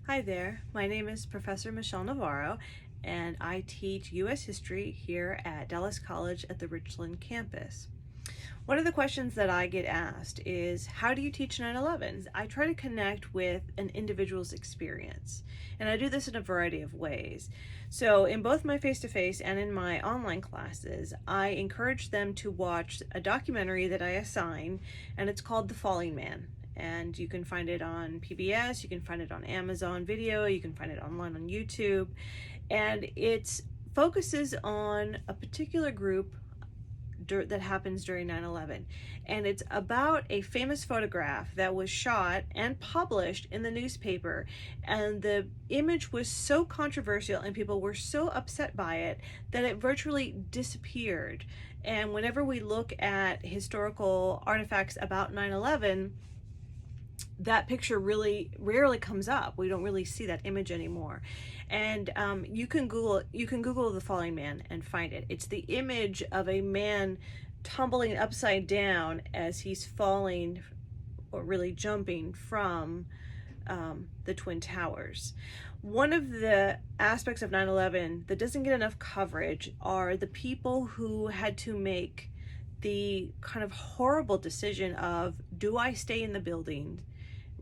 Hi there, my name is Professor Michelle Navarro, and I teach U.S. History here at Dallas College at the Richland campus. One of the questions that I get asked is, how do you teach 9/11? I try to connect with an individual's experience, and I do this in a variety of ways. So in both my face-to-face and in my online classes, I encourage them to watch a documentary that I assign, and it's called The Falling Man. And you can find it on PBS, you can find it on Amazon Video, you can find it online on YouTube. And it focuses on a particular group that happens during 9/11. And it's about a famous photograph that was shot and published in the newspaper. And the image was so controversial and people were so upset by it that it virtually disappeared. And whenever we look at historical artifacts about 9/11, that picture really rarely comes up. We don't really see that image anymore. And you can Google The Falling Man and find it. It's the image of a man tumbling upside down as he's falling, or really jumping from the Twin Towers. One of the aspects of 9/11 that doesn't get enough coverage are the people who had to make the kind of horrible decision of, do I stay in the building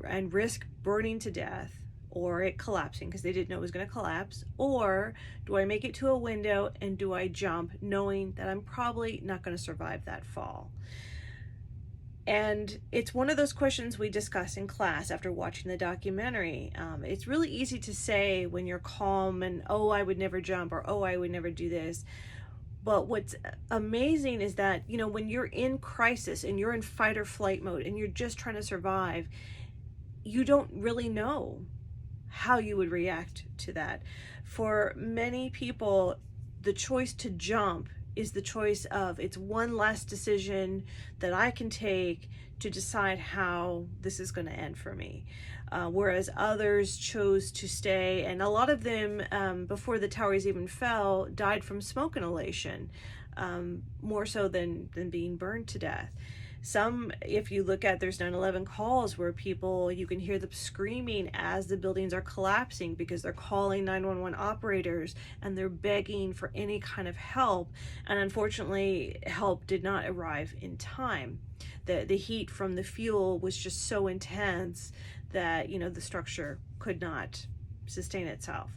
and risk burning to death or it collapsing because they didn't know it was going to collapse, or do I make it to a window and do I jump knowing that I'm probably not going to survive that fall? And it's one of those questions we discuss in class after watching the documentary. It's really easy to say when you're calm and, oh, I would never jump, or oh, I would never do this. But what's amazing is that, when you're in crisis and you're in fight or flight mode and you're just trying to survive, you don't really know how you would react to that. For many people, the choice to jump is the choice of, it's one last decision that I can take to decide how this is going to end for me. Whereas others chose to stay, and a lot of them, before the towers even fell, died from smoke inhalation, more so than being burned to death. Some, if you look at, there's 9/11 calls where people, you can hear them screaming as the buildings are collapsing because they're calling 911 operators and they're begging for any kind of help. And unfortunately, help did not arrive in time. The heat from the fuel was just so intense that, the structure could not sustain itself.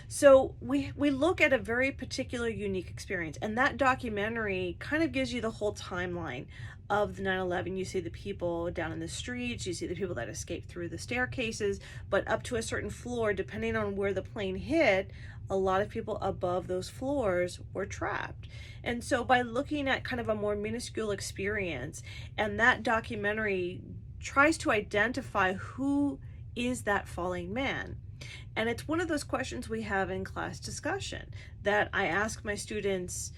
So we look at a very particular, unique experience, and that documentary kind of gives you the whole timeline of the 9/11. You see the people down in the streets, you see the people that escaped through the staircases, but up to a certain floor, depending on where the plane hit, a lot of people above those floors were trapped. And so by looking at kind of a more minuscule experience, and that documentary tries to identify who is that falling man. And it's one of those questions we have in class discussion that I ask my students,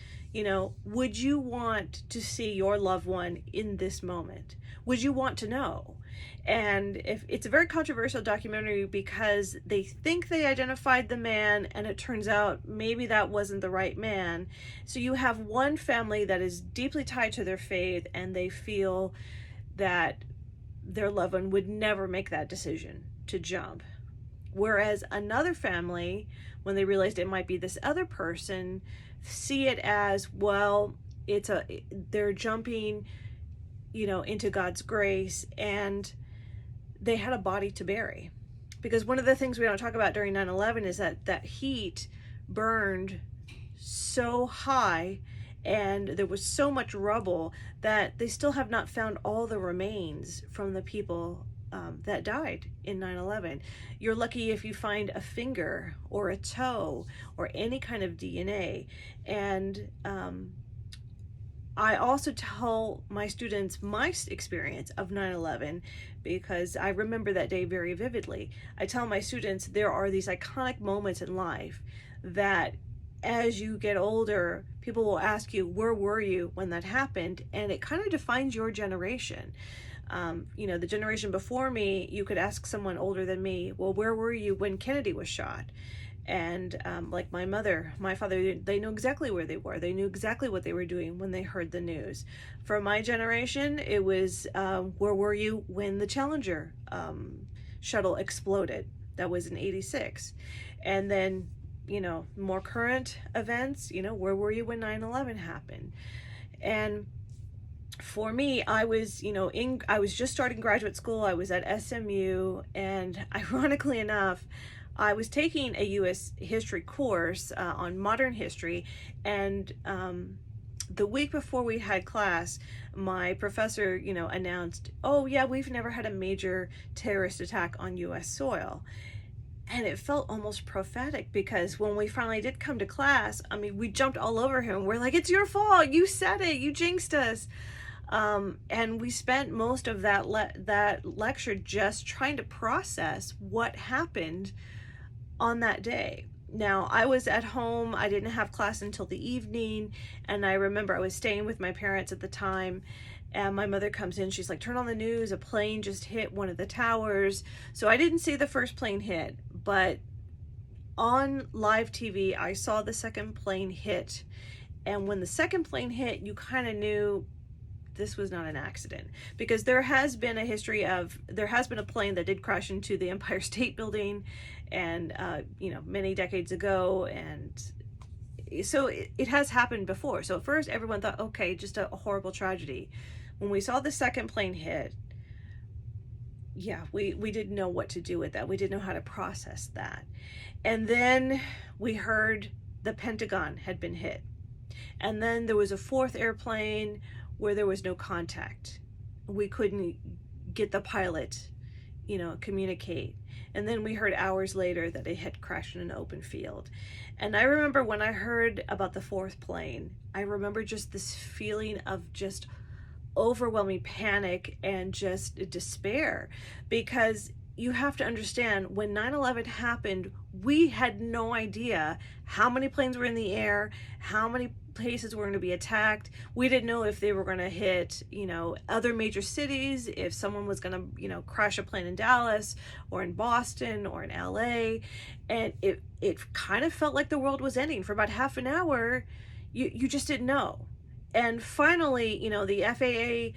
would you want to see your loved one in this moment? Would you want to know? And if it's a very controversial documentary because they think they identified the man and it turns out maybe that wasn't the right man. So you have one family that is deeply tied to their faith and they feel that their loved one would never make that decision to jump. Whereas another family, when they realized it might be this other person, see it as, well, they're jumping, into God's grace, and they had a body to bury. Because one of the things we don't talk about during 9/11 is that heat burned so high and there was so much rubble that they still have not found all the remains from the people that died in 9/11. You're lucky if you find a finger or a toe or any kind of DNA. And I also tell my students my experience of 9/11 because I remember that day very vividly. I tell my students there are these iconic moments in life that as you get older, people will ask you, where were you when that happened? And it kind of defines your generation. The generation before me, you could ask someone older than me, well, where were you when Kennedy was shot? And like my mother, my father, they knew exactly where they were. They knew exactly what they were doing when they heard the news. For my generation, it was, where were you when the Challenger shuttle exploded? That was in 86. And then, more current events, where were you when 9/11 happened? And for me, I was, I was just starting graduate school. I was at SMU, and ironically enough, I was taking a U.S. history course on modern history, and the week before we had class, my professor, announced, "Oh yeah, we've never had a major terrorist attack on U.S. soil." And it felt almost prophetic, because when we finally did come to class, I mean, we jumped all over him. We're like, "It's your fault. You said it. You jinxed us." And we spent most of that lecture just trying to process what happened on that day. Now, I was at home. I didn't have class until the evening, and I remember I was staying with my parents at the time, and my mother comes in. She's like, "Turn on the news. A plane just hit one of the towers." So I didn't see the first plane hit, but on live TV, I saw the second plane hit. And when the second plane hit, you kind of knew this was not an accident, because there has been a plane that did crash into the Empire State Building, and many decades ago, and so it has happened before. So at first everyone thought, okay, just a horrible tragedy. When we saw the second plane hit, yeah, we didn't know what to do with that. We didn't know how to process that. And then we heard the Pentagon had been hit, and then there was a fourth airplane where there was no contact. We couldn't get the pilot, communicate. And then we heard hours later that it had crashed in an open field. And I remember when I heard about the fourth plane, I remember just this feeling of just overwhelming panic and just despair, because you have to understand, when 9/11 happened, we had no idea how many planes were in the air, how many places were going to be attacked. We didn't know if they were going to hit, other major cities, if someone was going to, crash a plane in Dallas or in Boston or in LA. And it kind of felt like the world was ending for about half an hour. You just didn't know. And finally, the FAA,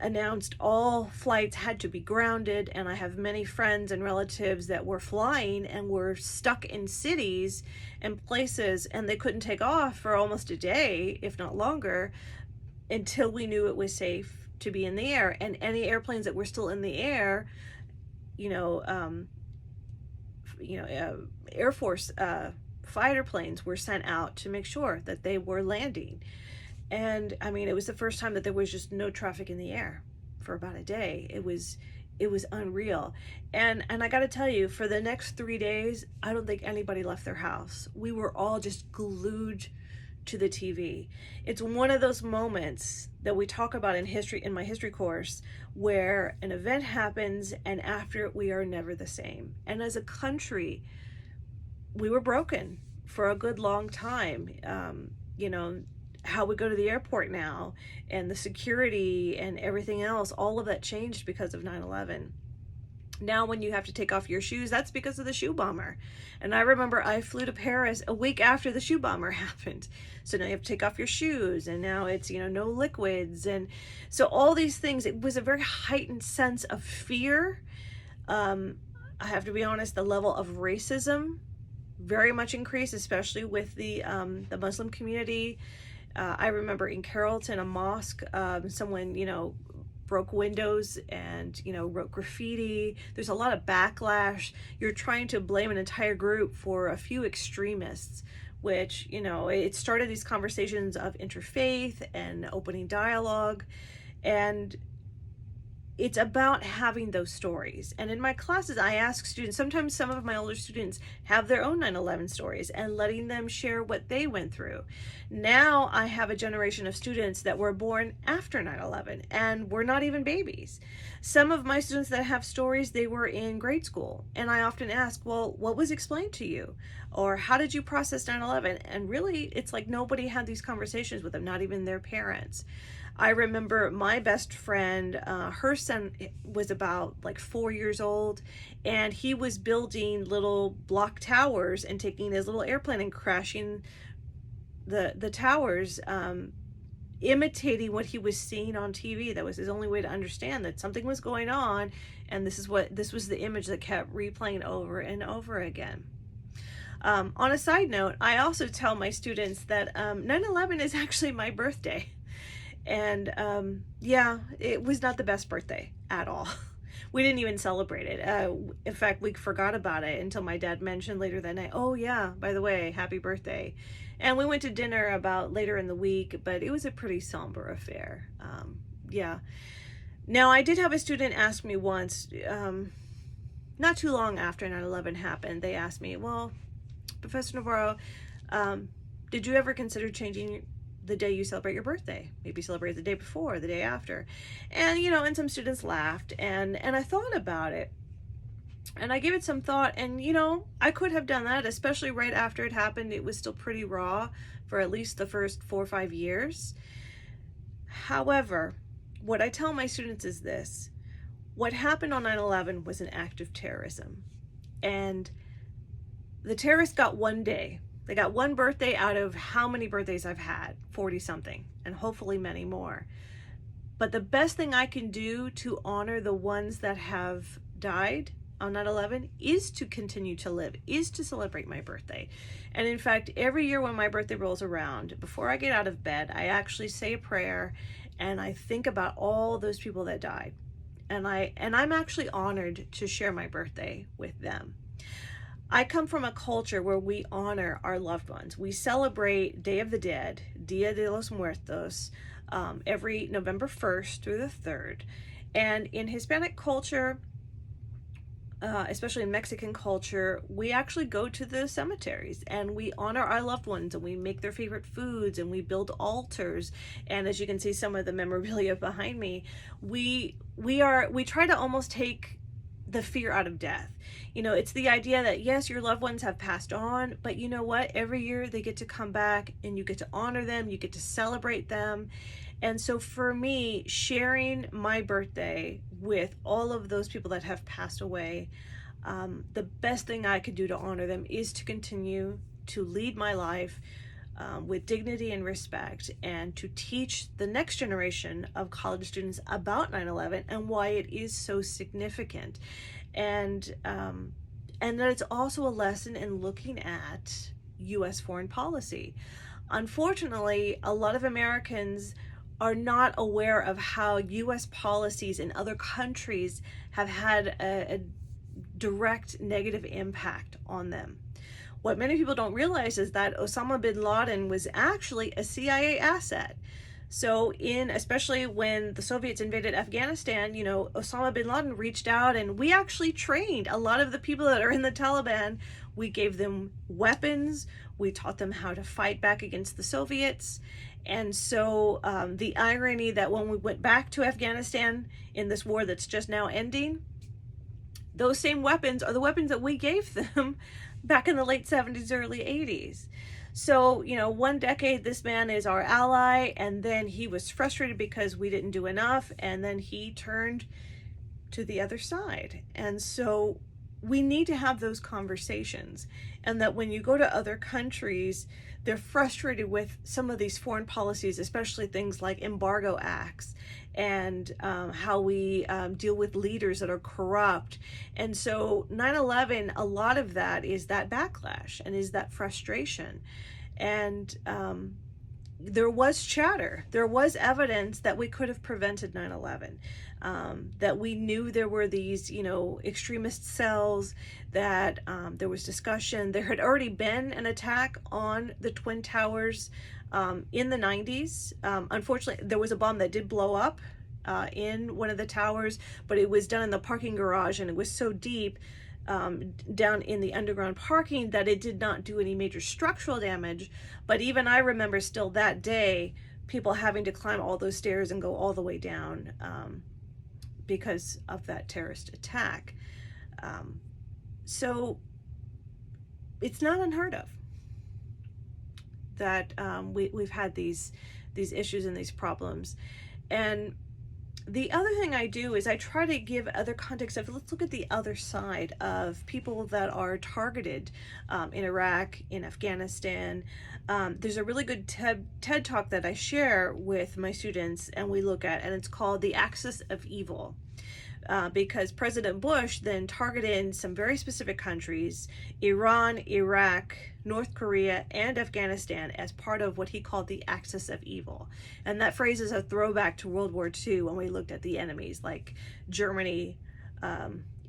announced all flights had to be grounded. And I have many friends and relatives that were flying and were stuck in cities and places, and they couldn't take off for almost a day, if not longer, until we knew it was safe to be in the air. And any airplanes that were still in the air, Air Force fighter planes were sent out to make sure that they were landing. And I mean, it was the first time that there was just no traffic in the air for about a day. It was unreal. And I got to tell you, for the next 3 days, I don't think anybody left their house. We were all just glued to the TV. It's one of those moments that we talk about in my history course, where an event happens and after it, we are never the same. And as a country, we were broken for a good long time. How we go to the airport now, and the security and everything else, all of that changed because of 9/11. Now when you have to take off your shoes, that's because of the shoe bomber. And I remember I flew to Paris a week after the shoe bomber happened. So now you have to take off your shoes, and now it's, no liquids. And so all these things, it was a very heightened sense of fear. I have to be honest, the level of racism very much increased, especially with the Muslim community. I remember in Carrollton, a mosque, someone, broke windows and, wrote graffiti. There's a lot of backlash. You're trying to blame an entire group for a few extremists, which, it started these conversations of interfaith and opening dialogue. And it's about having those stories. And in my classes, I ask students, sometimes some of my older students have their own 9/11 stories, and letting them share what they went through. Now I have a generation of students that were born after 9/11, and were not even babies. Some of my students that have stories, they were in grade school. And I often ask, well, what was explained to you? Or how did you process 9/11? And really, it's like nobody had these conversations with them, not even their parents. I remember my best friend, her son was about like 4 years old, and he was building little block towers and taking his little airplane and crashing the towers imitating what he was seeing on TV. That was his only way to understand that something was going on, and this was the image that kept replaying over and over again. On a side note, I also tell my students that 9/11 is actually my birthday. And yeah, it was not the best birthday at all. We didn't even celebrate it. In fact, we forgot about it until my dad mentioned later that night, oh yeah, by the way, happy birthday. And we went to dinner about later in the week, but it was a pretty somber affair. Yeah. Now, I did have a student ask me once, not too long after 9/11 happened, they asked me, well, Professor Navarro, did you ever consider changing the day you celebrate your birthday? Maybe celebrate the day before, or the day after. And, and some students laughed, and I thought about it. And I gave it some thought, and, I could have done that, especially right after it happened. It was still pretty raw for at least the first 4 or 5 years. However, what I tell my students is this: what happened on 9/11 was an act of terrorism. And the terrorists got one day. They got one birthday out of how many birthdays I've had, 40 something, and hopefully many more. But the best thing I can do to honor the ones that have died on 9/11 is to continue to live, is to celebrate my birthday. And in fact, every year when my birthday rolls around, before I get out of bed, I actually say a prayer and I think about all those people that died. And I'm actually honored to share my birthday with them. I come from a culture where we honor our loved ones. We celebrate Day of the Dead, Dia de los Muertos, every November 1st through the 3rd. And in Hispanic culture, especially in Mexican culture, we actually go to the cemeteries and we honor our loved ones, and we make their favorite foods, and we build altars. And as you can see, some of the memorabilia behind me, we try to almost take the fear out of death. It's the idea that yes, your loved ones have passed on, but you know what? Every year they get to come back and you get to honor them, you get to celebrate them. And so for me, sharing my birthday with all of those people that have passed away, the best thing I could do to honor them is to continue to lead my life with dignity and respect, and to teach the next generation of college students about 9/11 and why it is so significant. And that it's also a lesson in looking at U.S. foreign policy. Unfortunately, a lot of Americans are not aware of how U.S. policies in other countries have had a direct negative impact on them. What many people don't realize is that Osama bin Laden was actually a CIA asset. So especially when the Soviets invaded Afghanistan, Osama bin Laden reached out, and we actually trained a lot of the people that are in the Taliban. We gave them weapons. We taught them how to fight back against the Soviets. And so the irony that when we went back to Afghanistan in this war that's just now ending, those same weapons are the weapons that we gave them back in the late 70s, early 80s. So, 1 decade, this man is our ally, and then he was frustrated because we didn't do enough, and then he turned to the other side. And so we need to have those conversations, and that when you go to other countries, they're frustrated with some of these foreign policies, especially things like embargo acts, and how we deal with leaders that are corrupt. And so 9/11, a lot of that is that backlash and is that frustration. And there was chatter, there was evidence that we could have prevented 9/11, that we knew there were these, extremist cells, that there was discussion. There had already been an attack on the Twin Towers in the 90s. Unfortunately, there was a bomb that did blow up in one of the towers, but it was done in the parking garage, and it was so deep down in the underground parking that it did not do any major structural damage. But even I remember still that day, people having to climb all those stairs and go all the way down because of that terrorist attack. So it's not unheard of that we've had these issues and these problems. And The other thing I do is I try to give other context of, let's look at the other side of people that are targeted in Iraq, in Afghanistan. There's a really good TED talk that I share with my students, and we look at, and it's called The Axis of Evil. Because President Bush then targeted some very specific countries, Iran, Iraq, North Korea, and Afghanistan, as part of what he called the axis of evil. And that phrase is a throwback to World War II, when we looked at the enemies like Germany,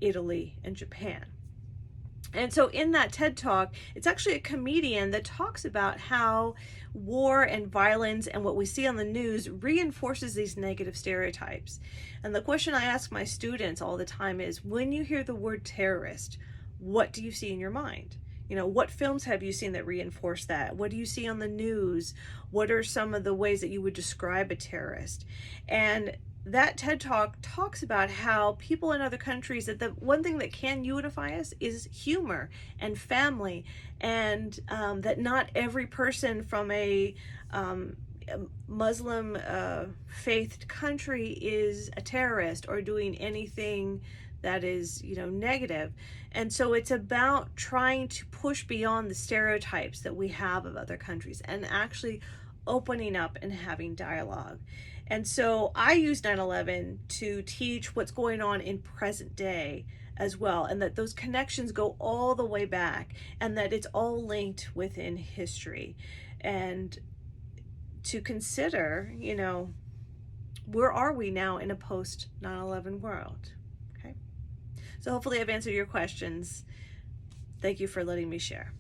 Italy, and Japan. And so in that TED Talk, it's actually a comedian that talks about how war and violence and what we see on the news reinforces these negative stereotypes. And the question I ask my students all the time is, when you hear the word terrorist, what do you see in your mind? You know, what films have you seen that reinforce that? What do you see on the news? What are some of the ways that you would describe a terrorist? And that TED Talk talks about how people in other countries, that the one thing that can unify us is humor and family, and that not every person from a Muslim faithed country is a terrorist or doing anything that is, you know, negative. And so it's about trying to push beyond the stereotypes that we have of other countries and actually opening up and having dialogue. And so I use 9/11 to teach what's going on in present day as well, and that those connections go all the way back, and that it's all linked within history. And to consider, you know, where are we now in a post 9/11 world? Okay. So hopefully I've answered your questions. Thank you for letting me share.